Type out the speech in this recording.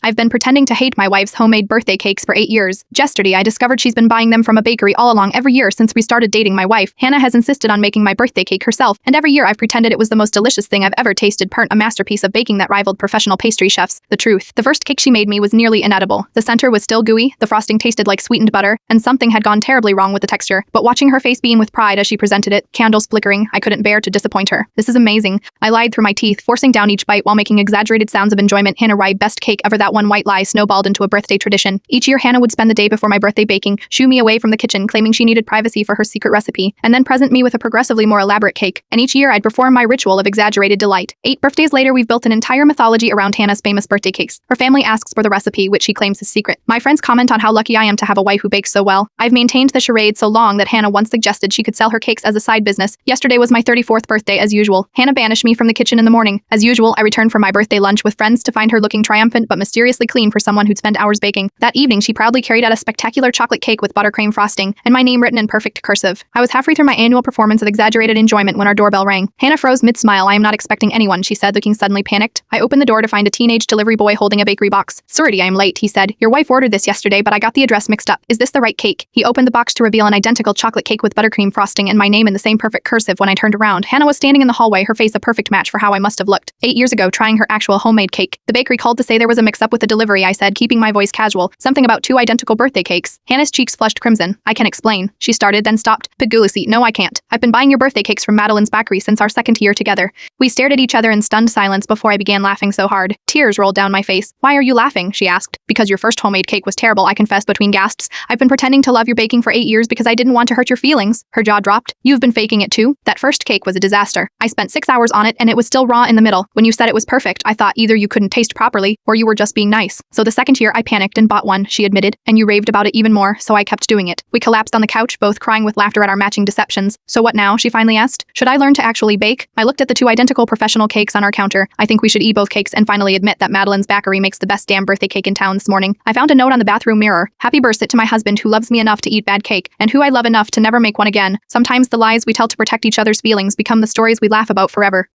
I've been pretending to hate my wife's homemade birthday cakes for 8 years. Yesterday, I discovered she's been buying them from a bakery all along every year since we started dating my wife. Hannah has insisted on making my birthday cake herself, and every year I've pretended it was the most delicious thing I've ever tasted, a masterpiece of baking that rivaled professional pastry chefs. The truth. The first cake she made me was nearly inedible. The center was still gooey, the frosting tasted like sweetened butter, and something had gone terribly wrong with the texture. But watching her face beam with pride as she presented it, candles flickering, I couldn't bear to disappoint her. This is amazing. I lied through my teeth, forcing down each bite while making exaggerated sounds of enjoyment. Hannah Rye, best cake ever. That one white lie snowballed into a birthday tradition. Each year Hannah would spend the day before my birthday baking, shoo me away from the kitchen, claiming she needed privacy for her secret recipe, and then present me with a progressively more elaborate cake. And each year I'd perform my ritual of exaggerated delight. 8 birthdays later, we've built an entire mythology around Hannah's famous birthday cakes. Her family asks for the recipe, which she claims is secret. My friends comment on how lucky I am to have a wife who bakes so well. I've maintained the charade so long that Hannah once suggested she could sell her cakes as a side business. Yesterday was my 34th birthday as usual. Hannah banished me from the kitchen in the morning. As usual, I returned from my birthday lunch with friends to find her looking triumphant but mysteriously clean for someone who'd spent hours baking. That evening, she proudly carried out a spectacular chocolate cake with buttercream frosting and my name written in perfect cursive. I was halfway through my annual performance of exaggerated enjoyment when our doorbell rang. Hannah froze mid-smile. "I am not expecting anyone," she said, looking suddenly panicked. I opened the door to find a teenage delivery boy holding a bakery box. "Sorry, I am late," he said. "Your wife ordered this yesterday, but I got the address mixed up. Is this the right cake?" He opened the box to reveal an identical chocolate cake with buttercream frosting and my name in the same perfect cursive. When I turned around, Hannah was standing in the hallway, her face a perfect match for how I must have looked 8 years ago trying her actual homemade cake. "The bakery called to say there was a mix-up with the delivery," I said, keeping my voice casual. "Something about 2 identical birthday cakes." Hannah's cheeks flushed crimson. "I can explain," she started, then stopped. "Pigulisi, no I can't. I've been buying your birthday cakes from Madeline's bakery since our 2nd year together." We stared at each other in stunned silence before I began laughing so hard. Tears rolled down my face. "Why are you laughing?" she asked. "Because your first homemade cake was terrible," I confessed between gasps. "I've been pretending to love your baking for 8 years because I didn't want to hurt your feelings." Her jaw dropped. "You've been faking it too?" "That first cake was a disaster. I spent 6 hours on it and it was still raw in the middle. When you said it was perfect, I thought either you couldn't taste properly or you were just being nice. So the 2nd year I panicked and bought one," she admitted, "and you raved about it even more, so I kept doing it." We collapsed on the couch, both crying with laughter at our matching deceptions. "So what now?" she finally asked. "Should I learn to actually bake?" I looked at the 2 identical professional cakes on our counter. "I think we should eat both cakes and finally admit that Madeline's bakery makes the best damn birthday cake in town." This morning, I found a note on the bathroom mirror. "Happy birthday to my husband who loves me enough to eat bad cake, and who I love enough to never make one again." Sometimes the lies we tell to protect each other's feelings become the stories we laugh about forever.